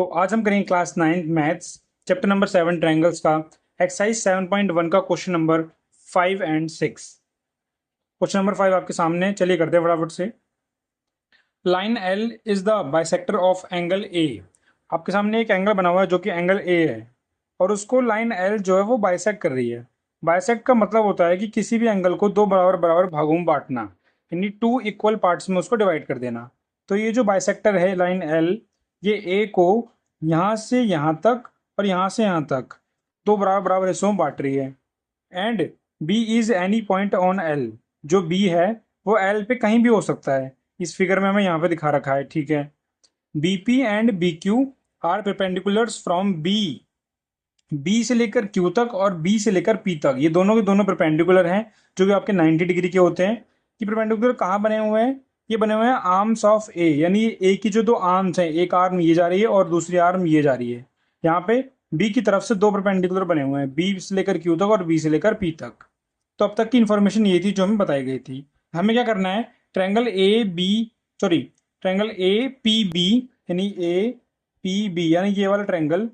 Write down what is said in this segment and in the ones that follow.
तो आज हम करेंगे class 9 maths chapter number 7 triangles का एक्सरसाइज 7.1 का question number 5 and 6। Question number 5 आपके सामने, चलिए करते हैं फटाफट से। Line L is the bisector of angle A. आपके सामने एक एंगल बना हुआ है जो कि एंगल ए है, और उसको लाइन एल जो है वो बाइसेक्ट कर रही है। बाइसेक्ट का मतलब होता है कि किसी भी एंगल को दो बराबर बराबर भागों में बांटना, यानी टू इक्वल पार्ट्स में उसको डिवाइड कर देना। तो ये जो बाइसेक्टर है लाइन एल, ये ए को यहाँ से यहाँ तक और यहाँ से यहाँ तक दो बराबर बराबर हिस्सों में बांट रही है। And B is any point on L, जो बी है वो एल पे कहीं भी हो सकता है। इस फिगर में हमें यहाँ पे दिखा रखा है, ठीक है। B P and B Q are perpendiculars from B, B से लेकर क्यू तक और बी से लेकर पी तक, ये दोनों के दोनों परपेंडिकुलर हैं जो कि आपके 90 डिग्री के होते हैं। ये परपेंडिकुलर कहाँ बने हुए हैं? ये बने हुए हैं आर्म्स ऑफ ए, यानी ए की जो दो आर्म्स हैं, एक आर्म ये जा रही है और दूसरी आर्म ये जा रही है। यहाँ पे बी की तरफ से दो परपेंडिकुलर बने हुए हैं, बी से लेकर क्यू तक और बी से लेकर पी तक। तो अब तक की इन्फॉर्मेशन ये थी जो हमें बताई गई थी। हमें क्या करना है? Triangle A B, sorry, triangle A P B, यानी ए पी बी यानी ये वाला ट्रायंगल,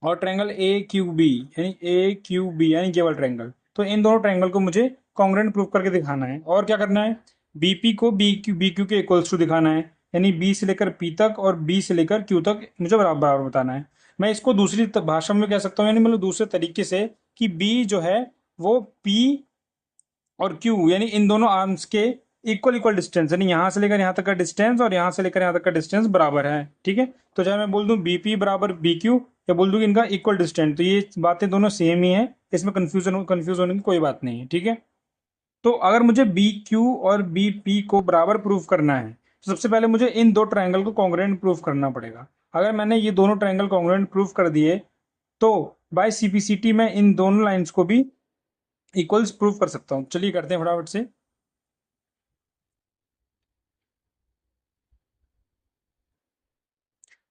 और ट्रायंगल ए क्यू बी यानी ए क्यू बी यानी ये वाला ट्रायंगल। तो इन दोनों ट्रायंगल को मुझे कॉन्ग्रुएंट प्रूव करके दिखाना है। और क्या करना है? बीपी को बी क्यू के इक्वल्स टू दिखाना है, यानी बी से लेकर पी तक और बी से लेकर क्यू तक मुझे बराबर बराबर बताना है। मैं इसको दूसरी भाषा में कह सकता हूँ, यानी मतलब दूसरे तरीके से, कि बी जो है वो पी और क्यू यानी इन दोनों आर्म्स के इक्वल इक्वल डिस्टेंस, यानी यहाँ से लेकर यहाँ तक का डिस्टेंस और यहाँ से लेकर यहाँ तक का डिस्टेंस बराबर है, ठीक है। तो चाहे मैं बोल दूं बीपी बराबर बी क्यू, या बोल दूं कि इनका इक्वल डिस्टेंस, तो ये बातें दोनों सेम ही है, इसमें कंफ्यूज होने की कोई बात नहीं है, ठीक है। तो अगर मुझे बी क्यू और बी पी को बराबर प्रूफ करना है, तो सबसे पहले मुझे इन दो ट्रायंगल को कॉन्ग्रुएंट प्रूफ करना पड़ेगा। अगर मैंने ये दोनों ट्रायंगल कॉन्ग्रुएंट प्रूफ कर दिए, तो बाय सीपीसीटी मैं इन दोनों लाइंस को भी इक्वल्स प्रूफ कर सकता हूँ। चलिए करते हैं फटाफट से।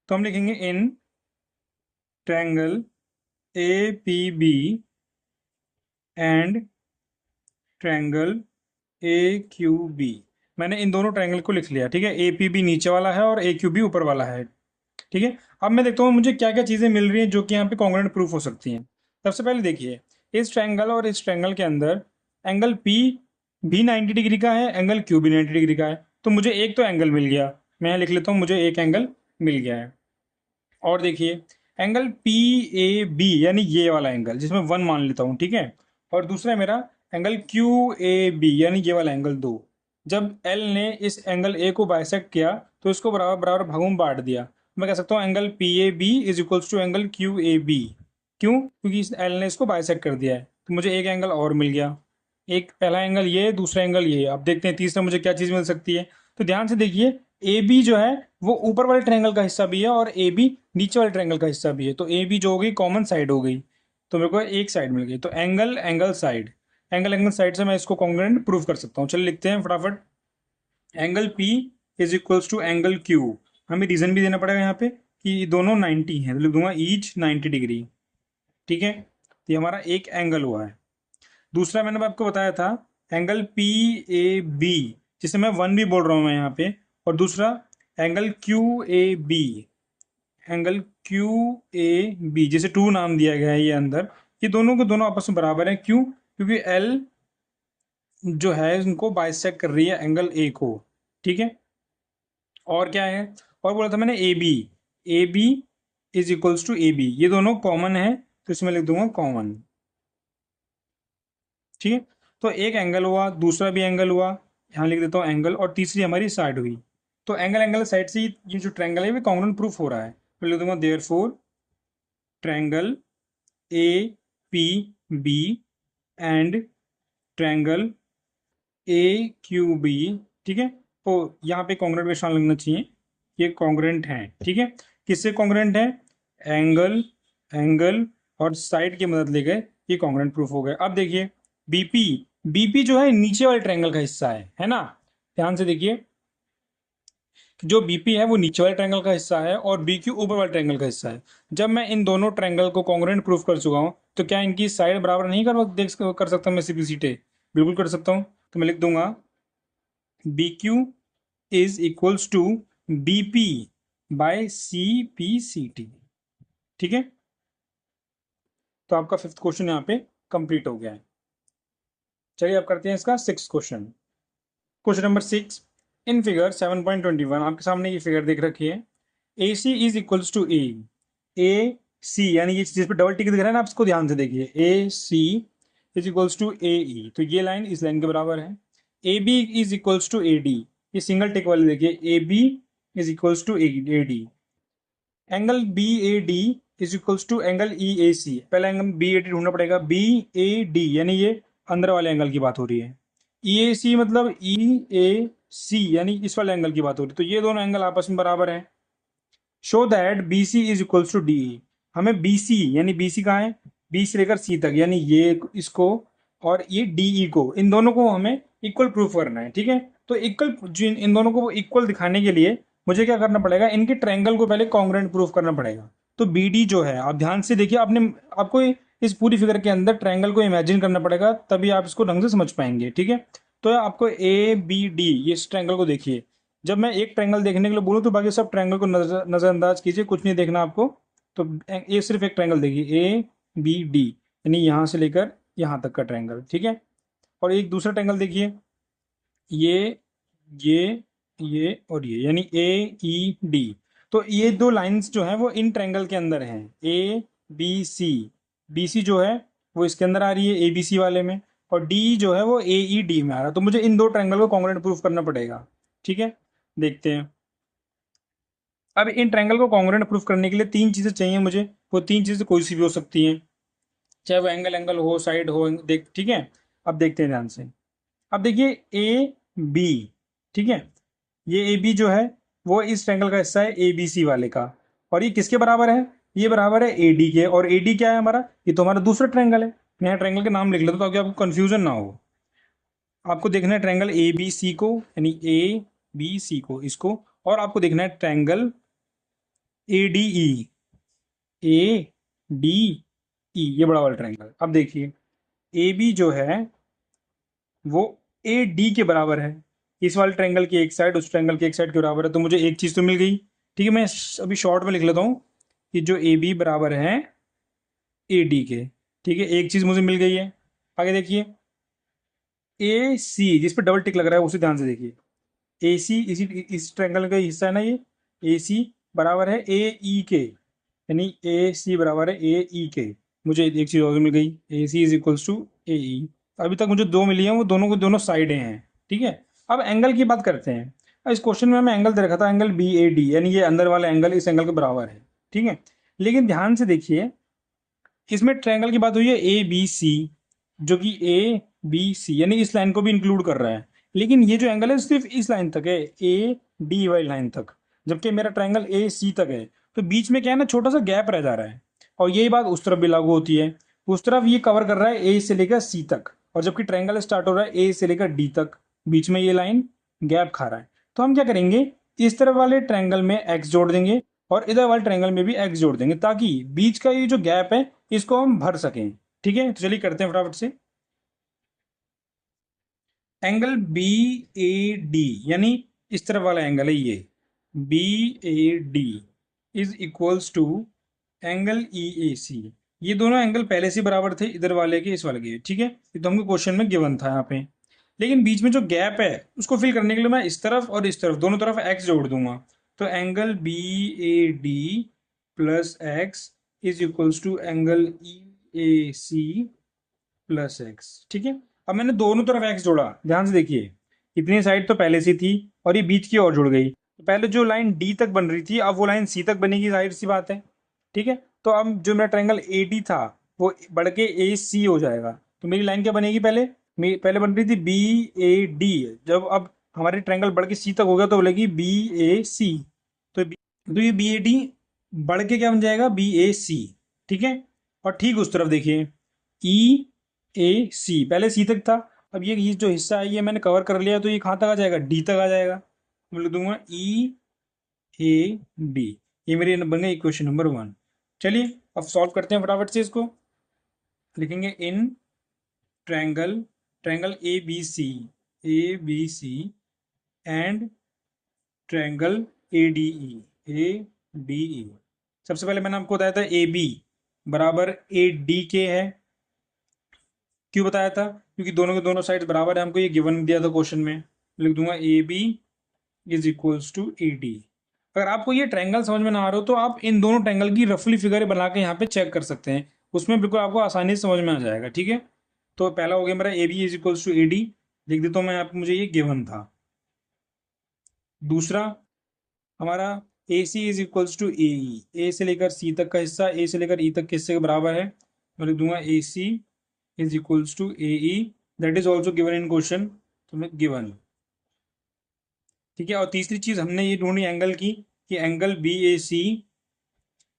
तो हम लिखेंगे in triangle A P B and triangle A Q B. मैंने इन दोनों ट्रायंगल को लिख लिया, ठीक है। ए पी बी नीचे वाला है और ए क्यू बी ऊपर वाला है, ठीक है। अब मैं देखता हूँ मुझे क्या क्या चीज़ें मिल रही हैं जो कि यहाँ पे कॉन्ग्रुएंट प्रूफ हो सकती हैं। सबसे पहले देखिए, इस ट्रायंगल और इस ट्रायंगल के अंदर एंगल पी भी 90 डिग्री का है, एंगल क्यू भी 90 डिग्री का है। तो मुझे एक तो एंगल मिल गया, मैं यहाँ लिख लेता हूँ, मुझे एक एंगल मिल गया है। और देखिए, एंगल पी ए बी यानी ये वाला एंगल, जिसमें वन मान लेता हूँ, ठीक है। और दूसरा है मेरा एंगल क्यू ए बी यानी ये वाला एंगल दो। जब एल ने इस एंगल ए को बाइसेक्ट किया तो इसको बराबर बराबर भागों में बांट दिया। मैं कह सकता हूँ angle P A B is equals to angle Q A B. क्यों? क्योंकि इस एल ने इसको बाइसेक्ट कर दिया है। तो मुझे एक एंगल और मिल गया। एक पहला एंगल ये, दूसरा एंगल ये। अब देखते हैं तीसरा मुझे क्या चीज़ मिल सकती है। तो ध्यान से देखिए, ए बी जो है वो ऊपर वाले ट्रायंगल का हिस्सा भी है और ए बी नीचे वाले ट्रायंगल का हिस्सा भी है। तो ए बी जो हो गई कॉमन साइड हो गई, तो मेरे को एक साइड मिल गई। तो angle angle side, angle angle side से मैं इसको कॉन्ग्रुएंट प्रूव कर सकता हूँ। चलिए लिखते हैं फटाफट। Angle P is equals to angle Q. हमें रीजन भी देना पड़ेगा यहाँ पे कि दोनों 90 हैं, तो लिख दूंगा ईच 90 डिग्री, ठीक है। तो ये हमारा एक एंगल हुआ है। दूसरा मैंने आपको बताया था एंगल पी ए बी, जिसे मैं वन भी बोल रहा हूँ मैं यहाँ पे। और दूसरा angle Q A B, angle Q A B जिसे टू नाम दिया गया है ये अंदर। ये दोनों के दोनों आपस में बराबर हैं। क्यों? क्योंकि एल जो है इनको बाइसेक्ट कर रही है एंगल ए को, ठीक है। और क्या है? और बोला था मैंने A B is equals to A B, ये दोनों कॉमन है, तो इसमें लिख दूंगा कॉमन, ठीक है। तो एक एंगल हुआ, दूसरा भी एंगल हुआ, यहाँ लिख देता हूँ एंगल, और तीसरी हमारी साइड हुई। तो एंगल एंगल साइड से ये जो ट्रायंगल है ये कॉन्ग्रुएंट प्रूफ हो रहा है। तो लिख दूंगा therefore triangle A P B and triangle A Q B, ठीक है। तो यहाँ पे कॉन्ग्रुएंट का निशान लगना चाहिए, ये कॉन्ग्रुएंट है, ठीक है। किससे कॉन्ग्रुएंट है? एंगल एंगल और साइड की मदद लेकर ये कॉन्ग्रुएंट प्रूफ हो गया। अब देखिए, बीपी बीपी जो है नीचे वाले ट्रायंगल का हिस्सा है ना। ध्यान से देखिए, जो बीपी है वो नीचे वाले ट्रायंगल का हिस्सा है और बी क्यू ऊपर वाले ट्रायंगल का हिस्सा है। जब मैं इन दोनों ट्रायंगल को कॉन्ग्रुएंट प्रूफ कर चुका हूँ, तो क्या इनकी साइड बराबर नहीं कर सकता मैं सीपीसीटी? बिल्कुल कर सकता हूँ। तो मैं लिख दूंगा B Q is equals to B P by CPCT। ठीक है, तो आपका 5th क्वेश्चन यहाँ पे कंप्लीट हो गया है। चलिए अब करते हैं इसका 6th question. Question number 6, in figure 7.21 आपके सामने ये फिगर देख रखी है। AC इज इक्वल्स टू ए सी, यानी ये जिस पे डबल टिक दिख रहा है ना, आप इसको ध्यान से देखिए। AC is equals to AE, तो ये लाइन इस लाइन के बराबर है। AB is equals to AD, ये सिंगल टिक वाले देखिए, AB is equals to AD। Angle BAD is equals to angle EAC, पहले एंगल BAD ढूंढना पड़ेगा। BAD यानी ये अंदर वाले एंगल की बात हो रही है। EAC मतलब EAC यानी इस वाले एंगल की बात हो रही है, तो ये दोनों एंगल आपस में बराबर हैं। Show that BC is equals to DE, हमें BC यानी BC कहाँ है, B से लेकर C तक, यानी ये इसको और ये DE को, इन दोनों को हमें इक्वल प्रूफ करना है। ठीक है, तो इक्वल, इन दोनों को इक्वल दिखाने के लिए मुझे क्या करना पड़ेगा, इनके ट्रायंगल को पहले कॉन्ग्रुएंट प्रूफ करना पड़ेगा। तो BD जो है, आप ध्यान से देखिए, आपको इस पूरी फिगर के अंदर ट्रायंगल को इमेजिन करना पड़ेगा, तभी आप इसको ढंग से समझ पाएंगे। ठीक है, तो आपको ABD, ये इस ट्रायंगल को देखिए। जब मैं एक ट्रायंगल देखने के लिए बोलूँ तो बाकी सब ट्रायंगल को नजरअंदाज कीजिए, कुछ नहीं देखना आपको। तो ये सिर्फ एक ट्रायंगल देखिए, ABD, यानी यहाँ से लेकर यहाँ तक का ट्रायंगल। ठीक है, और एक दूसरा ट्रायंगल देखिए, ये ये ये और ये, यानी AED। तो ये दो लाइंस जो हैं वो इन ट्रायंगल के अंदर हैं। ABC, BC जो है वो इसके अंदर आ रही है ABC वाले में, और D जो है वो AED में आ रहा है। तो मुझे इन दो ट्रायंगल को कॉन्ग्रुएंट प्रूफ करना पड़ेगा। ठीक है, देखते हैं। अब इन ट्रायंगल को कॉन्ग्रुएंट प्रूफ करने के लिए तीन चीज़ें चाहिए मुझे, वो तीन चीज़ें कोई सी भी हो सकती हैं, चाहे वो एंगल हो, साइड हो, देख। ठीक है, अब देखते हैं ध्यान से। अब देखिए AB, ठीक है, ये AB जो है वो इस ट्रायंगल का हिस्सा है ABC वाले का, और ये किसके बराबर है, ये बराबर है AD के। और AD क्या है हमारा, ये तो हमारा दूसरा ट्रायंगल है। मैं यहाँ ट्रायंगल के नाम लिख लेता हूँ ताकि आपको कंफ्यूजन ना हो। आपको देखना है ट्रायंगल ABC को, यानी ABC को, इसको, और आपको देखना है ट्रायंगल ADE, ADE, ये बड़ा वाला ट्रायंगल। अब देखिए AB जो है वो AD के बराबर है, इस वाले ट्रायंगल की एक साइड उस ट्रायंगल की एक साइड के बराबर है, तो मुझे एक चीज तो मिल गई। ठीक है, मैं अभी शॉर्ट में लिख लेता हूँ कि जो AB बराबर है AD के। ठीक है, एक चीज मुझे मिल गई है। आगे देखिए, AC जिस पे डबल टिक लग रहा है उसे ध्यान से देखिए। AC इस ट्रायंगल का हिस्सा है ना ये। AC बराबर है AE के, यानी AC बराबर है AE के। मुझे एक चीज और मिल गई, AC is equals to AE। अभी तक मुझे दो मिली हैं, वो दोनों को दोनों साइडें हैं। ठीक है, अब एंगल की बात करते हैं। इस क्वेश्चन में हमें एंगल दे रखा था एंगल BAD, यानी ये अंदर वाला एंगल इस एंगल के बराबर है। ठीक है, लेकिन ध्यान से देखिए, इसमें ट्रायंगल की बात हुई है ABC, जो कि ABC यानी इस लाइन को भी इंक्लूड कर रहा है, लेकिन ये जो एंगल है सिर्फ इस लाइन तक है, AD वाली लाइन तक, जबकि मेरा ट्रायंगल AC तक है। तो बीच में क्या है ना, छोटा सा गैप रह जा रहा है, और यही बात उस तरफ भी लागू होती है। उस तरफ ये कवर कर रहा है A से लेकर C तक, और जबकि ट्रायंगल स्टार्ट हो रहा है A से लेकर D तक, बीच में ये लाइन गैप खा रहा है। तो हम क्या करेंगे, इस तरफ वाले ट्रायंगल में x जोड़ देंगे, और इधर वाले ट्रायंगल में भी x जोड़ देंगे, ताकि बीच का ये जो गैप है इसको हम भर सकें। ठीक है, तो चलिए करते हैं फटाफट से। एंगल BAD, यानी इस तरफ वाला एंगल है ये, BAD is equals to angle EAC। ये दोनों एंगल पहले से बराबर थे, इधर वाले के इस वाले के। ठीक है, ये तो हमको क्वेश्चन में गिवन था यहाँ पे, लेकिन बीच में जो गैप है उसको फिल करने के लिए मैं इस तरफ और इस तरफ दोनों तरफ x जोड़ दूंगा। तो angle BAD plus x is equals to angle EAC plus X. ठीक है, अब मैंने दोनों तरफ एक्स जोड़ा, ध्यान से देखिए, इतनी साइड तो पहले से थी और ये बीच की और जुड़ गई, तो पहले जो लाइन डी तक बन रही थी अब वो लाइन सी तक बनेगी, जाहिर सी बात है। ठीक है, तो अब जो मेरा ट्रायंगल AD था वो बढ़ के AC हो जाएगा, तो मेरी लाइन क्या बनेगी, पहले बन रही थी BAD, जब अब हमारी ट्रायंगल बढ़ के C तक हो गया तो बोलेगी BAC। तो ये BAD बढ़ के क्या बन जाएगा, BAC। ठीक है, और ठीक उस तरफ देखिए, EAC पहले C तक था, अब ये जो हिस्सा है ये मैंने कवर कर लिया, तो ये कहाँ तक आ जाएगा, D तक आ जाएगा। मैं लिख दूंगा EAD, ये मेरी बन गई इक्वेशन नंबर 1। चलिए अब सॉल्व करते हैं फटाफट से इसको। लिखेंगे in triangle triangle ABC and triangle ADE, A B E. सबसे पहले मैंने आपको बताया था ए बी बराबर ए डी के है। क्यों बताया था? क्योंकि दोनों के दोनों साइड बराबर है, हमको ये गिवन दिया था क्वेश्चन में। लिख दूंगा A B is equals to A D. अगर आपको ये ट्रायंगल समझ में ना आ रहा हो तो आप इन दोनों ट्रायंगल की रफली फिगर बना के यहाँ पे चेक कर सकते हैं, उसमें बिल्कुल आपको आसानी से समझ में आ जाएगा। ठीक है, तो पहला हो गया मेरा A B is equals to A D, लिख देता हूँ मैं यहाँ पे, मुझे ये गिवन था। दूसरा हमारा ए C is equals to A ई, ए से लेकर सी तक का हिस्सा ए से लेकर ई तक के हिस्से के बराबर है, मैं लिख दूंगा A C is equals to A E, that is also given in question, तो मैं गिवन। ठीक है, और तीसरी चीज हमने ये ढूंढी एंगल की, कि एंगल बी ए सी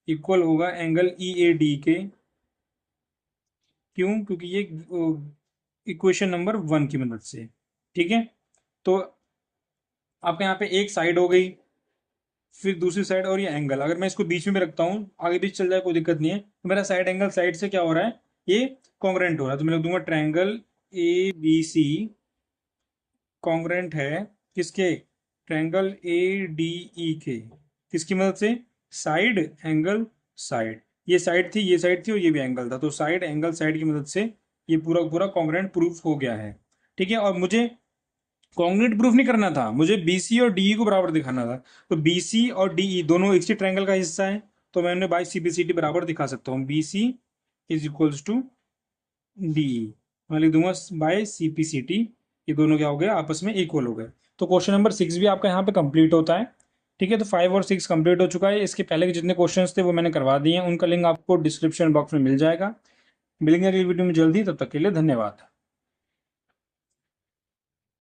इक्वल होगा एंगल ई ए डी के। क्यों? क्योंकि ये इक्वेशन नंबर 1 की मदद से। ठीक है, तो आपके यहाँ पे एक साइड हो गई, फिर दूसरी साइड, और ये एंगल अगर मैं इसको बीच में भी रखता हूँ, आगे बीच चल जाए कोई दिक्कत नहीं है, तो मेरा साइड एंगल साइड से क्या हो रहा है, ये कॉन्ग्रेंट हो रहा है। तो मैं लिख दूंगा triangle A B C congruent है किसके? ट्रायंगल ए डी ई के। किसकी मदद से? साइड एंगल साइड, ये साइड थी, ये साइड थी, और ये भी एंगल था, तो साइड एंगल साइड की मदद से ये पूरा पूरा कॉन्ग्रेंट प्रूफ हो गया है। ठीक है, और मुझे कॉन्ग्रेंट प्रूफ नहीं करना था, मुझे बीसी और डीई को बराबर दिखाना था। तो बीसी और डीई दोनों एक ही ट्रायंगल का हिस्सा है, तो मैं उन्हें बाई सीपीसीटी बराबर दिखा सकता हूँ। BC is equals to DE, मैं लिख दूंगा बाय सीपीसीटी, ये दोनों क्या हो गए? आपस में इक्वल हो गए। तो क्वेश्चन नंबर 6 भी आपका यहाँ पे कंप्लीट होता है। ठीक है, तो 5 और 6 कंप्लीट हो चुका है। इसके पहले के जितने क्वेश्चंस थे वो मैंने करवा दिए हैं, उनका लिंक आपको डिस्क्रिप्शन बॉक्स में मिल जाएगा। मिलेंगे अगली वीडियो में जल्दी, तब तक के लिए धन्यवाद।